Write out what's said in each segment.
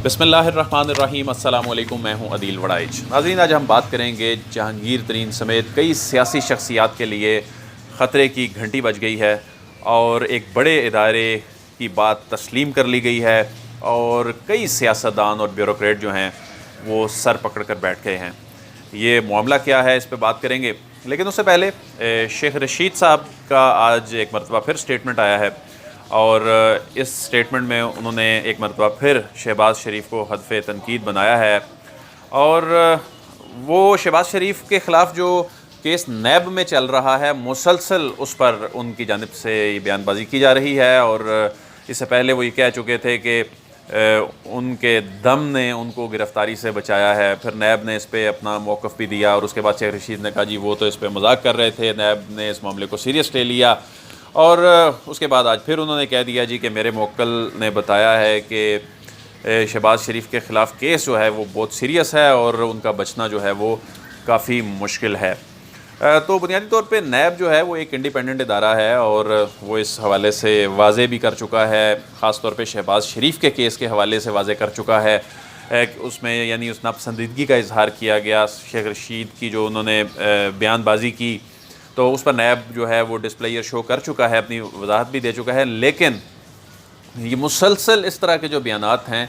بسم اللہ الرحمن الرحیم۔ السلام علیکم، میں ہوں عدیل وڑائچ۔ ناظرین، آج ہم بات کریں گے جہانگیر ترین سمیت کئی سیاسی شخصیات کے لیے خطرے کی گھنٹی بج گئی ہے اور ایک بڑے ادارے کی بات تسلیم کر لی گئی ہے اور کئی سیاستدان اور بیوروکریٹ جو ہیں وہ سر پکڑ کر بیٹھ گئے ہیں۔ یہ معاملہ کیا ہے، اس پہ بات کریں گے، لیکن اس سے پہلے شیخ رشید صاحب کا آج ایک مرتبہ پھر سٹیٹمنٹ آیا ہے اور اس سٹیٹمنٹ میں انہوں نے ایک مرتبہ پھر شہباز شریف کو ہدف تنقید بنایا ہے اور وہ شہباز شریف کے خلاف جو کیس نیب میں چل رہا ہے مسلسل اس پر ان کی جانب سے یہ بیان بازی کی جا رہی ہے اور اس سے پہلے وہ یہ کہہ چکے تھے کہ ان کے دم نے ان کو گرفتاری سے بچایا ہے۔ پھر نیب نے اس پہ اپنا موقف بھی دیا اور اس کے بعد شیخ رشید نے کہا جی وہ تو اس پہ مذاق کر رہے تھے، نیب نے اس معاملے کو سیریس لے لیا، اور اس کے بعد آج پھر انہوں نے کہہ دیا جی کہ میرے موکل نے بتایا ہے کہ شہباز شریف کے خلاف کیس جو ہے وہ بہت سیریس ہے اور ان کا بچنا جو ہے وہ کافی مشکل ہے۔ تو بنیادی طور پہ نیب جو ہے وہ ایک انڈیپینڈنٹ ادارہ ہے اور وہ اس حوالے سے واضح بھی کر چکا ہے، خاص طور پہ شہباز شریف کے کیس کے حوالے سے واضح کر چکا ہے۔ اس میں یعنی اس ناپسندیدگی کا اظہار کیا گیا شیخ رشید کی جو انہوں نے بیان بازی کی، تو اس پر نیب جو ہے وہ ڈسپلے شو کر چکا ہے، اپنی وضاحت بھی دے چکا ہے، لیکن یہ مسلسل اس طرح کے جو بیانات ہیں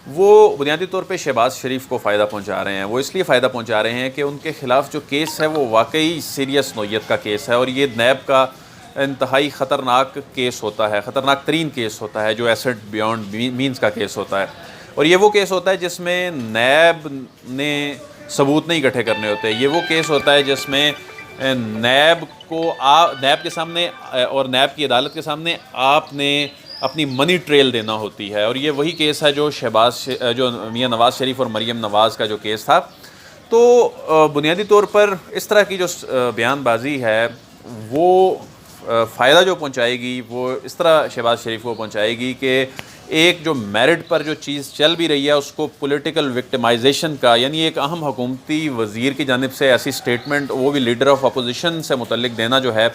وہ بنیادی طور پہ شہباز شریف کو فائدہ پہنچا رہے ہیں۔ وہ اس لیے فائدہ پہنچا رہے ہیں کہ ان کے خلاف جو کیس ہے وہ واقعی سیریس نوعیت کا کیس ہے اور یہ نیب کا انتہائی خطرناک کیس ہوتا ہے، خطرناک ترین کیس ہوتا ہے جو ایسٹ بیونڈ مینز کا کیس ہوتا ہے، اور یہ وہ کیس ہوتا ہے جس میں نیب نے ثبوت نہیں اکٹھے کرنے ہوتے۔ یہ وہ کیس ہوتا ہے جس میں نیب کے سامنے اور نیب کی عدالت کے سامنے آپ نے اپنی منی ٹریل دینا ہوتی ہے، اور یہ وہی کیس ہے جو جو میاں نواز شریف اور مریم نواز کا جو کیس تھا۔ تو بنیادی طور پر اس طرح کی جو بیان بازی ہے وہ فائدہ جو پہنچائے گی وہ اس طرح شہباز شریف کو پہنچائے گی کہ ایک جو میرٹ پر جو چیز چل بھی رہی ہے اس کو پولیٹیکل وکٹمائزیشن کا، یعنی ایک اہم حکومتی وزیر کی جانب سے ایسی سٹیٹمنٹ وہ بھی لیڈر آف اپوزیشن سے متعلق دینا جو ہے،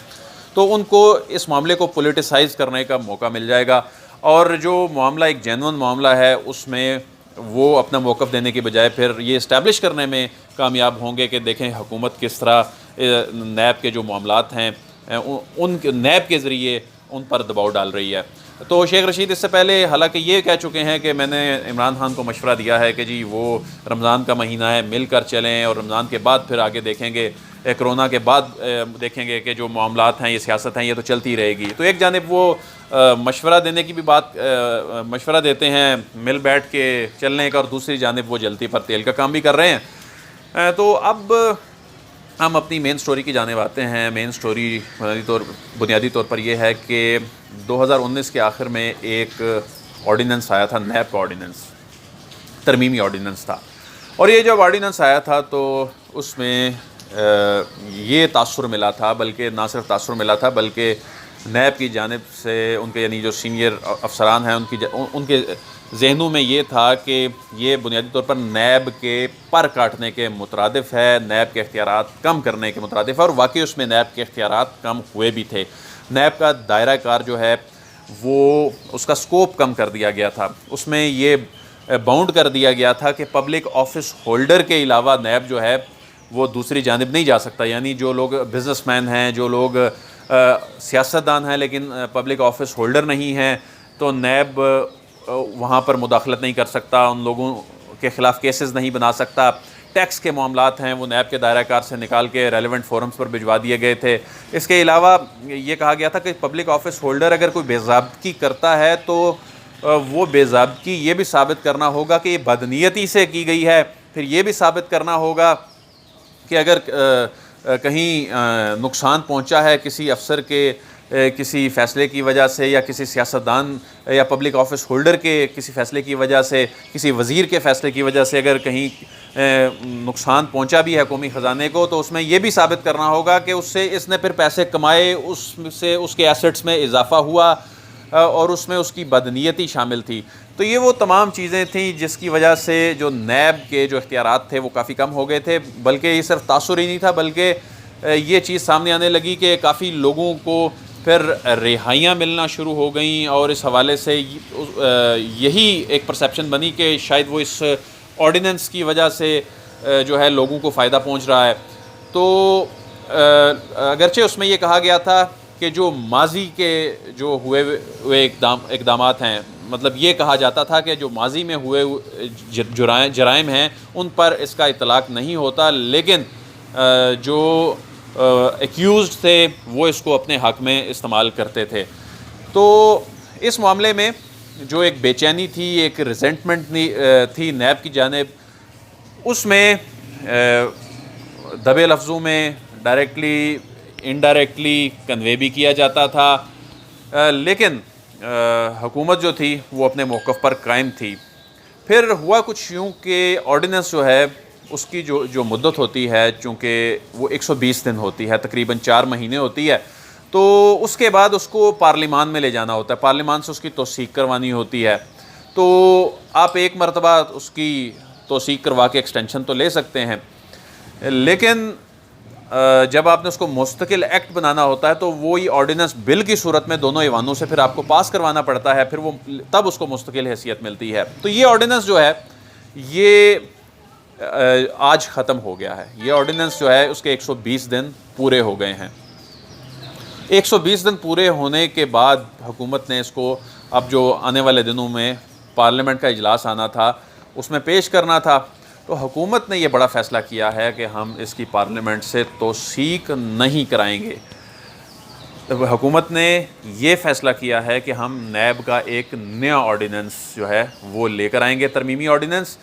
تو ان کو اس معاملے کو پولیٹیسائز کرنے کا موقع مل جائے گا، اور جو معاملہ ایک جینون معاملہ ہے اس میں وہ اپنا موقف دینے کی بجائے پھر یہ اسٹیبلش کرنے میں کامیاب ہوں گے کہ دیکھیں حکومت کس طرح نیب کے جو معاملات ہیں ان نیب کے ذریعے ان پر دباؤ ڈال رہی ہے۔ تو شیخ رشید اس سے پہلے حالانکہ یہ کہہ چکے ہیں کہ میں نے عمران خان کو مشورہ دیا ہے کہ جی وہ رمضان کا مہینہ ہے، مل کر چلیں اور رمضان کے بعد پھر آگے دیکھیں گے، کرونا کے بعد دیکھیں گے کہ جو معاملات ہیں یہ سیاست ہیں یہ تو چلتی رہے گی۔ تو ایک جانب وہ مشورہ دینے کی بھی بات مشورہ دیتے ہیں مل بیٹھ کے چلنے کا، اور دوسری جانب وہ جلتی پر تیل کا کام بھی کر رہے ہیں۔ تو اب ہم اپنی مین سٹوری کی جانب آتے ہیں۔ مین سٹوری بنیادی طور پر یہ ہے کہ 2019 کے آخر میں ایک آرڈیننس آیا تھا، نیب کا آرڈیننس، ترمیمی آرڈیننس تھا، اور یہ جب آرڈیننس آیا تھا تو اس میں یہ تاثر ملا تھا، بلکہ نہ صرف تاثر ملا تھا بلکہ نیب کی جانب سے ان کے یعنی جو سینئر افسران ہیں ان کے ذہنوں میں یہ تھا کہ یہ بنیادی طور پر نیب کے پر کاٹنے کے مترادف ہے، نیب کے اختیارات کم کرنے کے مترادف ہے، اور واقعی اس میں نیب کے اختیارات کم ہوئے بھی تھے۔ نیب کا دائرہ کار جو ہے وہ اس کا سکوپ کم کر دیا گیا تھا، اس میں یہ باؤنڈ کر دیا گیا تھا کہ پبلک آفس ہولڈر کے علاوہ نیب جو ہے وہ دوسری جانب نہیں جا سکتا، یعنی جو لوگ بزنس مین ہیں، جو لوگ سیاستدان ہیں لیکن پبلک آفس ہولڈر نہیں ہیں، تو نیب وہاں پر مداخلت نہیں کر سکتا، ان لوگوں کے خلاف کیسز نہیں بنا سکتا۔ ٹیکس کے معاملات ہیں وہ نیب کے دائرہ کار سے نکال کے ریلیونٹ فورمز پر بھجوا دیے گئے تھے۔ اس کے علاوہ یہ کہا گیا تھا کہ پبلک آفس ہولڈر اگر کوئی بے ضابطگی کرتا ہے تو وہ بے ضابطگی یہ بھی ثابت کرنا ہوگا کہ یہ بدنیتی سے کی گئی ہے، پھر یہ بھی ثابت کرنا ہوگا کہ اگر کہیں نقصان پہنچا ہے کسی افسر کے کسی فیصلے کی وجہ سے، یا کسی سیاستدان یا پبلک آفس ہولڈر کے کسی فیصلے کی وجہ سے، کسی وزیر کے فیصلے کی وجہ سے اگر کہیں نقصان پہنچا بھی ہے قومی خزانے کو، تو اس میں یہ بھی ثابت کرنا ہوگا کہ اس نے پھر پیسے کمائے، اس سے اس کے ایسٹس میں اضافہ ہوا اور اس میں اس کی بدنیتی شامل تھی۔ تو یہ وہ تمام چیزیں تھیں جس کی وجہ سے جو نیب کے جو اختیارات تھے وہ کافی کم ہو گئے تھے، بلکہ یہ صرف تاثر ہی نہیں تھا بلکہ یہ چیز سامنے آنے لگی کہ کافی لوگوں کو پھر رہائیاں ملنا شروع ہو گئیں، اور اس حوالے سے یہی ایک پرسیپشن بنی کہ شاید وہ اس آرڈیننس کی وجہ سے جو ہے لوگوں کو فائدہ پہنچ رہا ہے۔ تو اگرچہ اس میں یہ کہا گیا تھا کہ جو ماضی کے جو ہوئے اقدامات ہیں، مطلب یہ کہا جاتا تھا کہ جو ماضی میں ہوئے جرائم ہیں ان پر اس کا اطلاق نہیں ہوتا، لیکن جو ایکیوزڈ تھے وہ اس کو اپنے حق میں استعمال کرتے تھے۔ تو اس معاملے میں جو ایک بے چینی تھی، ایک ریزنٹمنٹ تھی نیب کی جانب، اس میں دبے لفظوں میں ڈائریکٹلی انڈائریکٹلی کنوے بھی کیا جاتا تھا، لیکن حکومت جو تھی وہ اپنے موقف پر قائم تھی۔ پھر ہوا کچھ یوں کہ آرڈیننس جو ہے اس کی جو مدت ہوتی ہے، چونکہ وہ 120 دن ہوتی ہے، تقریباً 4 مہینے ہوتی ہے، تو اس کے بعد اس کو پارلیمان میں لے جانا ہوتا ہے، پارلیمان سے اس کی توثیق کروانی ہوتی ہے۔ تو آپ ایک مرتبہ اس کی توثیق کروا کے ایکسٹینشن تو لے سکتے ہیں، لیکن جب آپ نے اس کو مستقل ایکٹ بنانا ہوتا ہے تو وہی آرڈیننس بل کی صورت میں دونوں ایوانوں سے پھر آپ کو پاس کروانا پڑتا ہے، پھر وہ تب اس کو مستقل حیثیت ملتی ہے۔ تو یہ آرڈیننس جو ہے یہ آج ختم ہو گیا ہے، یہ آرڈیننس جو ہے اس کے 120 دن پورے ہو گئے ہیں۔ 120 دن پورے ہونے کے بعد حکومت نے اس کو اب جو آنے والے دنوں میں پارلیمنٹ کا اجلاس آنا تھا اس میں پیش کرنا تھا، تو حکومت نے یہ بڑا فیصلہ کیا ہے کہ ہم اس کی پارلیمنٹ سے توثیق نہیں کرائیں گے۔ حکومت نے یہ فیصلہ کیا ہے کہ ہم نیب کا ایک نیا آرڈیننس جو ہے وہ لے کر آئیں گے، ترمیمی آرڈیننس۔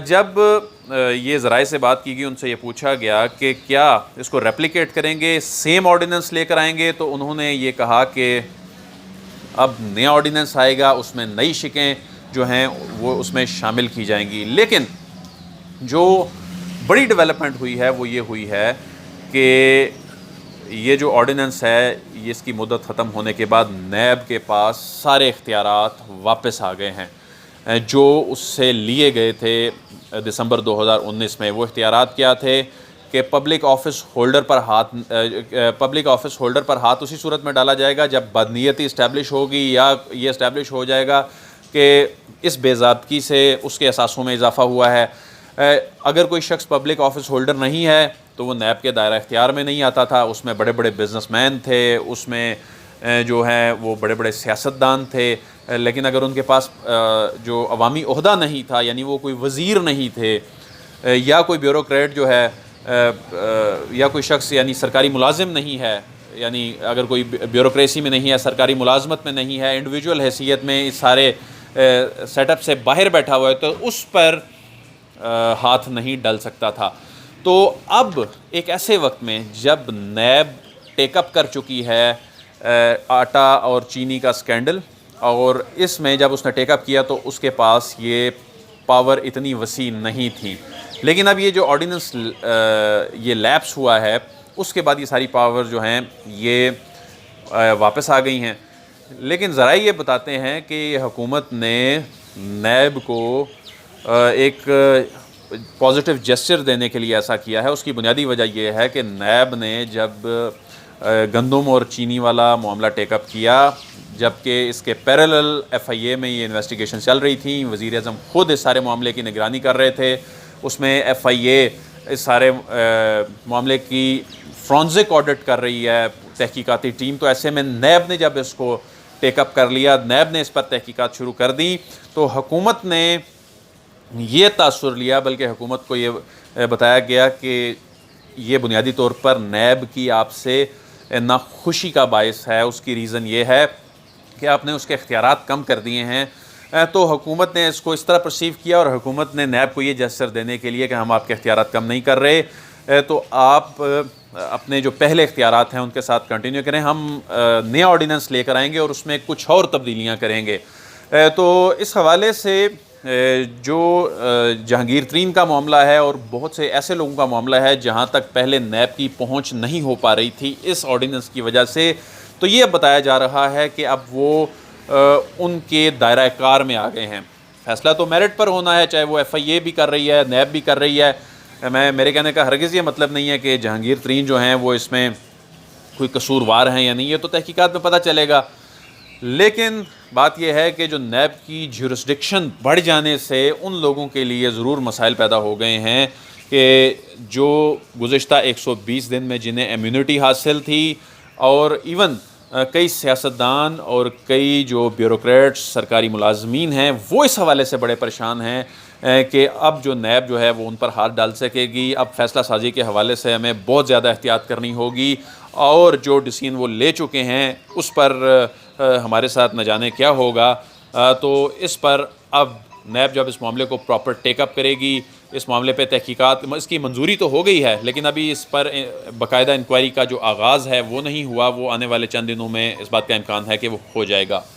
جب یہ ذرائع سے بات کی گئی، ان سے یہ پوچھا گیا کہ کیا اس کو ریپلیکیٹ کریں گے، سیم آرڈیننس لے کر آئیں گے، تو انہوں نے یہ کہا کہ اب نیا آرڈیننس آئے گا، اس میں نئی شقیں جو ہیں وہ اس میں شامل کی جائیں گی۔ لیکن جو بڑی ڈیولپمنٹ ہوئی ہے وہ یہ ہوئی ہے کہ یہ جو آرڈیننس ہے اس کی مدت ختم ہونے کے بعد نیب کے پاس سارے اختیارات واپس آ گئے ہیں جو اس سے لیے گئے تھے دسمبر 2019 میں۔ وہ اختیارات کیا تھے کہ پبلک آفس ہولڈر پر ہاتھ اسی صورت میں ڈالا جائے گا جب بدنیتی اسٹیبلش ہوگی، یا یہ اسٹیبلش ہو جائے گا کہ اس بے ضابطگی سے اس کے اثاثوں میں اضافہ ہوا ہے۔ اگر کوئی شخص پبلک آفس ہولڈر نہیں ہے تو وہ نیب کے دائرہ اختیار میں نہیں آتا تھا، اس میں بڑے بڑے بزنس مین تھے، اس میں جو ہیں وہ بڑے بڑے سیاستدان تھے، لیکن اگر ان کے پاس جو عوامی عہدہ نہیں تھا، یعنی وہ کوئی وزیر نہیں تھے یا کوئی بیوروکریٹ جو ہے یا کوئی شخص یعنی سرکاری ملازم نہیں ہے، یعنی اگر کوئی بیوروکریسی میں نہیں ہے، سرکاری ملازمت میں نہیں ہے، انڈیویجول حیثیت میں اس سارے سیٹ اپ سے باہر بیٹھا ہوا ہے، تو اس پر ہاتھ نہیں ڈل سکتا تھا۔ تو اب ایک ایسے وقت میں جب نیب ٹیک اپ کر چکی ہے آٹا اور چینی کا سکینڈل، اور اس میں جب اس نے ٹیک اپ کیا تو اس کے پاس یہ پاور اتنی وسیع نہیں تھی، لیکن اب یہ جو آرڈیننس یہ لیپس ہوا ہے اس کے بعد یہ ساری پاور جو ہیں یہ واپس آ گئی ہیں۔ لیکن ذرائع یہ بتاتے ہیں کہ حکومت نے نیب کو ایک پازیٹیو جسچر دینے کے لیے ایسا کیا ہے۔ اس کی بنیادی وجہ یہ ہے کہ نیب نے جب گندم اور چینی والا معاملہ ٹیک اپ کیا، جبکہ اس کے پیرالل ایف آئی اے میں یہ انویسٹیگیشن چل رہی تھی، وزیر اعظم خود اس سارے معاملے کی نگرانی کر رہے تھے، اس میں ایف آئی اے اس سارے معاملے کی فرانزک آڈٹ کر رہی ہے، تحقیقاتی ٹیم، تو ایسے میں نیب نے جب اس کو ٹیک اپ کر لیا، نیب نے اس پر تحقیقات شروع کر دی، تو حکومت نے یہ تاثر لیا، بلکہ حکومت کو یہ بتایا گیا کہ یہ بنیادی طور پر نیب کی آپ سے ناخوشی کا باعث ہے، اس کی ریزن یہ ہے کہ آپ نے اس کے اختیارات کم کر دیے ہیں۔ تو حکومت نے اس کو اس طرح پرسیو کیا، اور حکومت نے نیب کو یہ جسچر دینے کے لیے کہ ہم آپ کے اختیارات کم نہیں کر رہے، تو آپ اپنے جو پہلے اختیارات ہیں ان کے ساتھ کنٹینیو کریں، ہم نیا آرڈیننس لے کر آئیں گے اور اس میں کچھ اور تبدیلیاں کریں گے۔ تو اس حوالے سے جو جہانگیر ترین کا معاملہ ہے اور بہت سے ایسے لوگوں کا معاملہ ہے جہاں تک پہلے نیب کی پہنچ نہیں ہو پا رہی تھی اس آرڈیننس کی وجہ سے، تو یہ بتایا جا رہا ہے کہ اب وہ ان کے دائرہ کار میں آ گئے ہیں۔ فیصلہ تو میرٹ پر ہونا ہے، چاہے وہ ایف آئی اے بھی کر رہی ہے، نیب بھی کر رہی ہے۔ میرے کہنے کا ہرگز یہ مطلب نہیں ہے کہ جہانگیر ترین جو ہیں وہ اس میں کوئی قصوروار ہیں یا نہیں، یہ تو تحقیقات میں پتہ چلے گا۔ لیکن بات یہ ہے کہ جو نیب کی جیورسڈکشن بڑھ جانے سے ان لوگوں کے لیے ضرور مسائل پیدا ہو گئے ہیں کہ جو گزشتہ 120 دن میں جنہیں امیونٹی حاصل تھی، اور ایون کئی سیاستدان اور کئی جو بیوروکریٹس سرکاری ملازمین ہیں وہ اس حوالے سے بڑے پریشان ہیں کہ اب جو نیب جو ہے وہ ان پر ہاتھ ڈال سکے گی۔ اب فیصلہ سازی کے حوالے سے ہمیں بہت زیادہ احتیاط کرنی ہوگی، اور جو ڈیسیژن وہ لے چکے ہیں اس پر ہمارے ساتھ نہ جانے کیا ہوگا۔ تو اس پر اب نیب جب اس معاملے کو پراپر ٹیک اپ کرے گی، اس معاملے پہ تحقیقات، اس کی منظوری تو ہو گئی ہے لیکن ابھی اس پر باقاعدہ انکوائری کا جو آغاز ہے وہ نہیں ہوا، وہ آنے والے چند دنوں میں اس بات کا امکان ہے کہ وہ ہو جائے گا۔